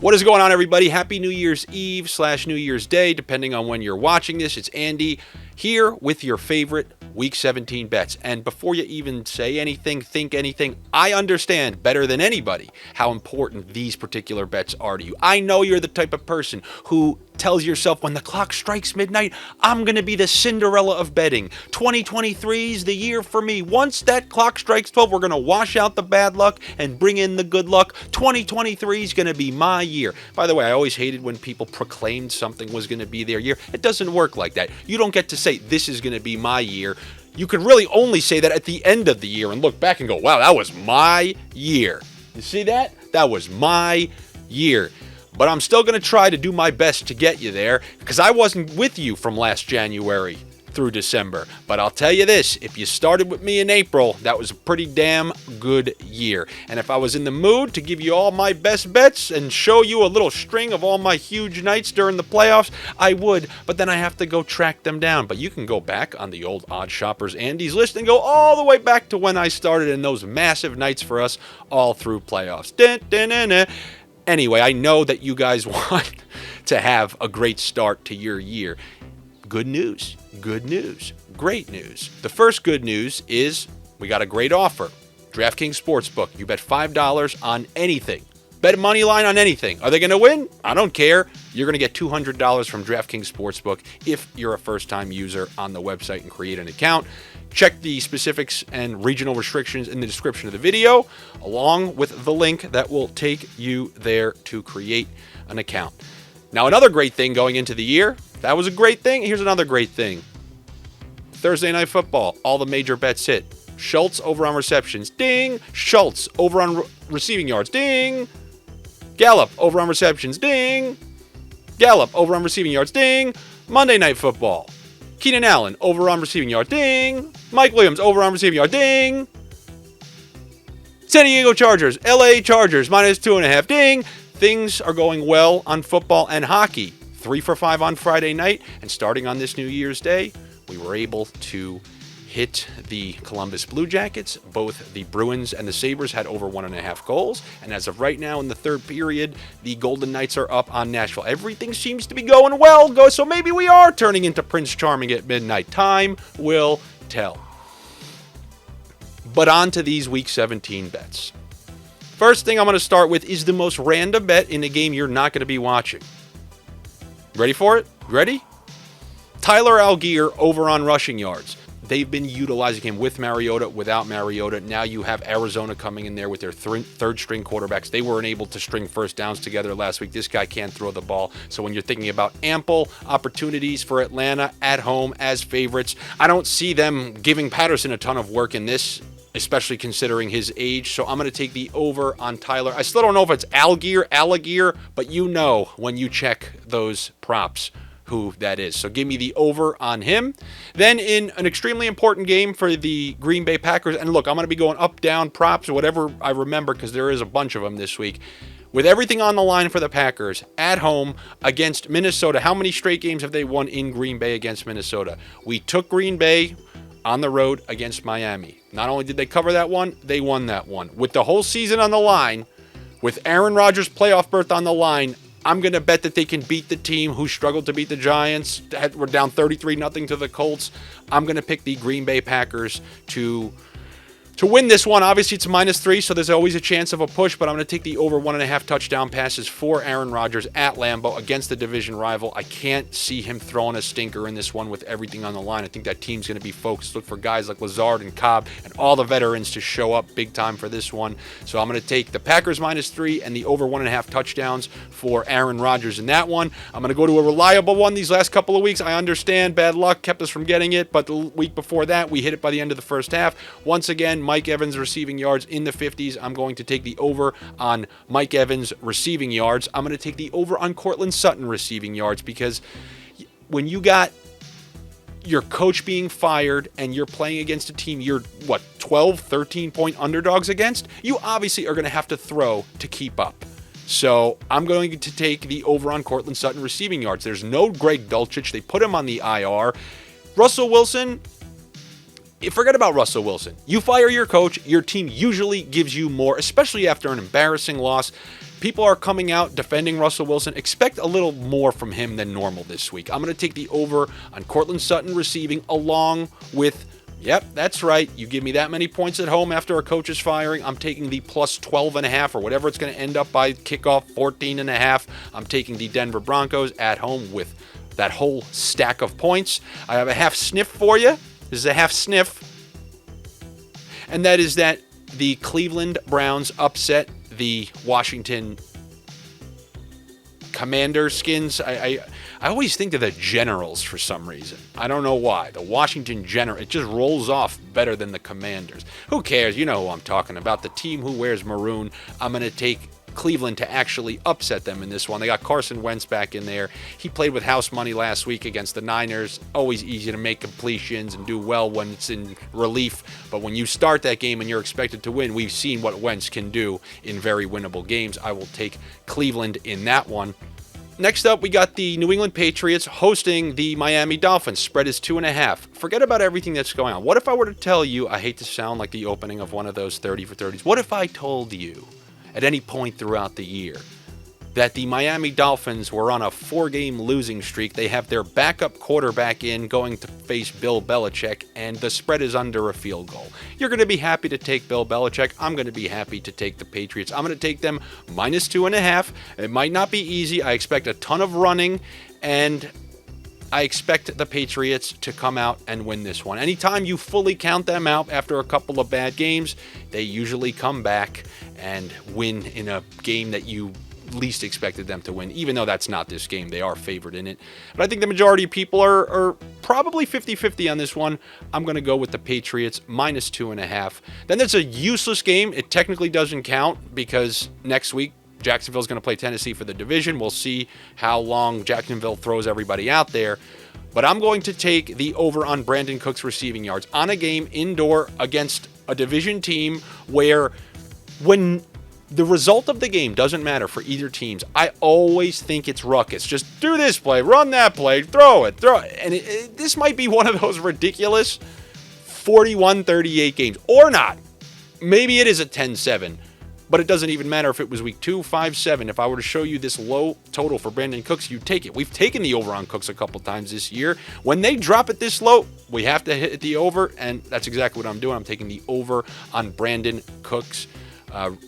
What is going on, everybody? Happy New Year's Eve / New Year's Day, depending on when you're watching this. It's Andy here with your favorite Week 17 bets. And before you even say anything, think anything, I understand better than anybody how important these particular bets are to you. I know you're the type of person who tells yourself, when the clock strikes midnight, I'm going to be the Cinderella of betting. 2023 is the year for me. Once that clock strikes 12, we're going to wash out the bad luck and bring in the good luck. 2023 is going to be my year. By the way, I always hated when people proclaimed something was going to be their year. It doesn't work like that. You don't get to say, this is going to be my year. You could really only say that at the end of the year and look back and go, wow, that was my year. You see that? That was my year. But I'm still going to try to do my best to get you there because I wasn't with you from last January through December. But I'll tell you this, if you started with me in April, that was a pretty damn good year. And if I was in the mood to give you all my best bets and show you a little string of all my huge nights during the playoffs, I would. But then I have to go track them down. But you can go back on the old Odd Shoppers Andy's list and go all the way back to when I started in those massive nights for us all through playoffs. Anyway, I know that you guys want to have a great start to your year. Good news, great news. The first good news is we got a great offer. DraftKings Sportsbook. You bet $5 on anything. Bet money line on anything. Are they going to win? I don't care. You're going to get $200 from DraftKings Sportsbook if you're a first-time user on the website and create an account. Check the specifics and regional restrictions in the description of the video, along with the link that will take you there to create an account. Now, another great thing going into the year, that was a great thing. Here's another great thing. Thursday Night Football, all the major bets hit. Schultz over on receptions, ding. Schultz over on receiving yards, ding. Gallup over on receptions, ding. Gallup over on receiving yards, ding. Monday Night Football. Keenan Allen over on receiving yard, ding. Mike Williams over on receiving yard, ding. San Diego Chargers, LA Chargers, -2.5, ding. Things are going well on football and hockey. 3 for 5 on Friday night, and starting on this New Year's Day, we were able to hit the Columbus Blue Jackets. Both the Bruins and the Sabres had over 1.5 goals. And as of right now in the third period, the Golden Knights are up on Nashville. Everything seems to be going well, so maybe we are turning into Prince Charming at midnight. Time will tell. But on to these Week 17 bets. First thing I'm going to start with is the most random bet in a game you're not going to be watching. Ready for it? Ready? Tyler Algier over on rushing yards. They've been utilizing him with Mariota, without Mariota. Now you have Arizona coming in there with their third-string quarterbacks. They weren't able to string first downs together last week. This guy can't throw the ball. So when you're thinking about ample opportunities for Atlanta at home as favorites, I don't see them giving Patterson a ton of work in this, especially considering his age. So I'm going to take the over on Tyler. I still don't know if it's Algier, but you know when you check those props who that is. So give me the over on him. Then in an extremely important game for the Green Bay Packers, and look, I'm going to be going up, down, props, whatever I remember, because there is a bunch of them this week. With everything on the line for the Packers at home against Minnesota, how many straight games have they won in Green Bay against Minnesota? We took Green Bay on the road against Miami. Not only did they cover that one, they won that one. With the whole season on the line, with Aaron Rodgers' playoff berth on the line, I'm going to bet that they can beat the team who struggled to beat the Giants. We're down 33-0 to the Colts. I'm going to pick the Green Bay Packers to win this one. Obviously, it's -3, so there's always a chance of a push, but I'm going to take the over 1.5 touchdown passes for Aaron Rodgers at Lambeau against the division rival. I can't see him throwing a stinker in this one with everything on the line. I think that team's going to be focused. Look for guys like Lazard and Cobb and all the veterans to show up big time for this one. So I'm going to take the Packers -3 and the over 1.5 touchdowns for Aaron Rodgers in that one. I'm going to go to a reliable one these last couple of weeks. I understand bad luck kept us from getting it, but the week before that, we hit it by the end of the first half. Once again, Mike Evans receiving yards in the 50s. I'm going to take the over on Mike Evans receiving yards. I'm going to take the over on Courtland Sutton receiving yards because when you got your coach being fired and you're playing against a team you're, 12, 13-point underdogs against, you obviously are going to have to throw to keep up. So I'm going to take the over on Courtland Sutton receiving yards. There's no Greg Dulcich. They put him on the IR. Russell Wilson, forget about Russell Wilson. You fire your coach, your team usually gives you more, especially after an embarrassing loss. people are coming out defending Russell Wilson. Expect a little more from him than normal this week. I'm going to take the over on Cortland Sutton receiving along with, yep, that's right. You give me that many points at home after a coach is firing, I'm taking the plus 12.5 or whatever it's going to end up by kickoff, 14.5. I'm taking the Denver Broncos at home with that whole stack of points. I have a half sniff for you. This is a half sniff. And that is that the Cleveland Browns upset the Washington Commander Skins. I always think of the Generals for some reason. I don't know why. The Washington General, it just rolls off better than the Commanders. Who cares? You know who I'm talking about. The team who wears maroon. I'm going to take Cleveland to actually upset them in this one. They got Carson Wentz back in there. He played with house money last week against the Niners. Always easy to make completions and do well when it's in relief. But when you start that game and you're expected to win, we've seen what Wentz can do in very winnable games. I will take Cleveland in that one. Next up, we got the New England Patriots hosting the Miami Dolphins. Spread is 2.5. Forget about everything that's going on. What if I were to tell you, I hate to sound like the opening of one of those 30 for 30s. What if I told you at any point throughout the year that the Miami Dolphins were on a 4-game losing streak? They have their backup quarterback in going to face Bill Belichick, and the spread is under a field goal. You're going to be happy to take Bill Belichick. I'm going to be happy to take the Patriots. I'm going to take them minus 2.5. It might not be easy. I expect a ton of running, and I expect the Patriots to come out and win this one. Anytime you fully count them out after a couple of bad games, they usually come back and win in a game that you least expected them to win, even though that's not this game. They are favored in it. But I think the majority of people are probably 50-50 on this one. I'm going to go with the Patriots minus 2.5. Then there's a useless game. It technically doesn't count because next week, Jacksonville's going to play Tennessee for the division. We'll see how long Jacksonville throws everybody out there. But I'm going to take the over on Brandon Cooks receiving yards on a game indoor against a division team where when the result of the game doesn't matter for either teams, I always think it's ruckus. Just do this play, run that play, throw it. And this might be one of those ridiculous 41-38 games. Or not. Maybe it is a 10-7. But it doesn't even matter if it was week 2, 5, 7. If I were to show you this low total for Brandon Cooks, you'd take it. We've taken the over on Cooks a couple times this year. When they drop it this low, we have to hit the over, and that's exactly what I'm doing. I'm taking the over on Brandon Cooks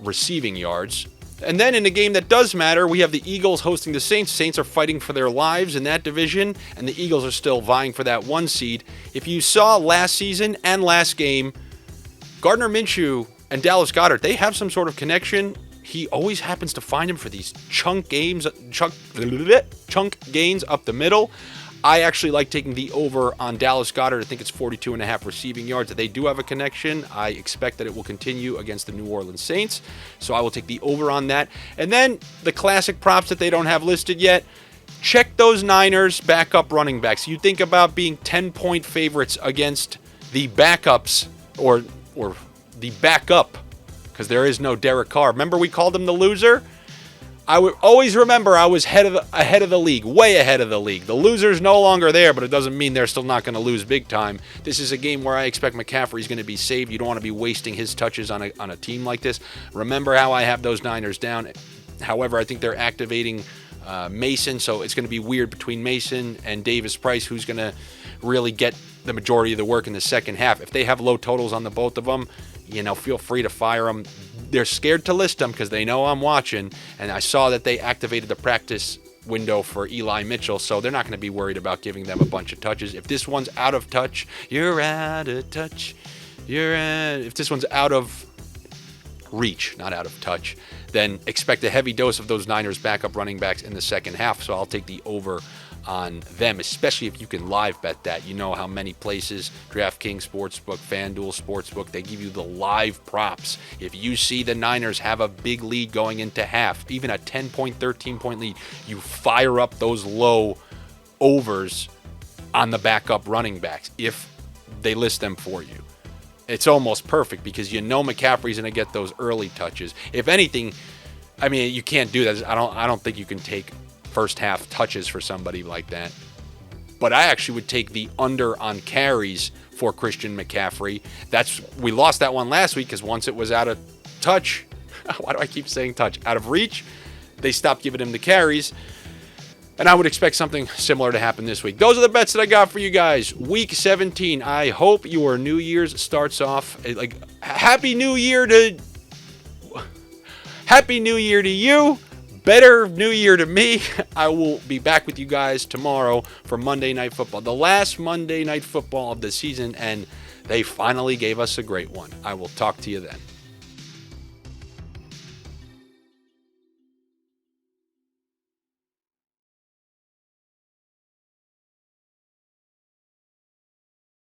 receiving yards. And then in a game that does matter, we have the Eagles hosting the Saints. Saints are fighting for their lives in that division, and the Eagles are still vying for that 1 seed. If you saw last season and last game, Gardner Minshew and Dallas Goedert, they have some sort of connection. He always happens to find him for these chunk gains up the middle. I actually like taking the over on Dallas Goedert. I think it's 42.5 receiving yards. They do have a connection. I expect that it will continue against the New Orleans Saints. So I will take the over on that. And then the classic props that they don't have listed yet. Check those Niners backup running backs. You think about being 10-point favorites against the backups or the backup, because there is no Derek Carr. Remember we called him the loser? I would always remember I was ahead of the league, way ahead of the league. The loser's no longer there, but it doesn't mean they're still not going to lose big time. This is a game where I expect McCaffrey's going to be saved. You don't want to be wasting his touches on a team like this. Remember how I have those Niners down. However, I think they're activating Mason, so it's going to be weird between Mason and Davis Price, who's going to really get the majority of the work in the second half. If they have low totals on the both of them, feel free to fire them. They're scared to list them because they know I'm watching, and I saw that they activated the practice window for Eli Mitchell, so they're not going to be worried about giving them a bunch of touches. If this one's out of touch, you're out of touch. If this one's out of reach, not out of touch, then expect a heavy dose of those Niners backup running backs in the second half, so I'll take the over on them, especially if you can live bet that. You know how many places, DraftKings Sportsbook, FanDuel Sportsbook, they give you the live props. If you see the Niners have a big lead going into half, even a 10-point, 13-point lead, you fire up those low overs on the backup running backs if they list them for you. It's almost perfect because you know McCaffrey's going to get those early touches. If anything, I mean, you can't do that. I don't think you can take first half touches for somebody like that. But I actually would take the under on carries for Christian McCaffrey. We lost that one last week because once it was out of touch, why do I keep saying touch? Out of reach, they stopped giving him the carries. And I would expect something similar to happen this week. Those are the bets that I got for you guys. Week 17. I hope your New Year's starts off like Happy New Year to you. Better New Year to me. I will be back with you guys tomorrow for Monday Night Football. The last Monday Night Football of the season, and they finally gave us a great one. I will talk to you then.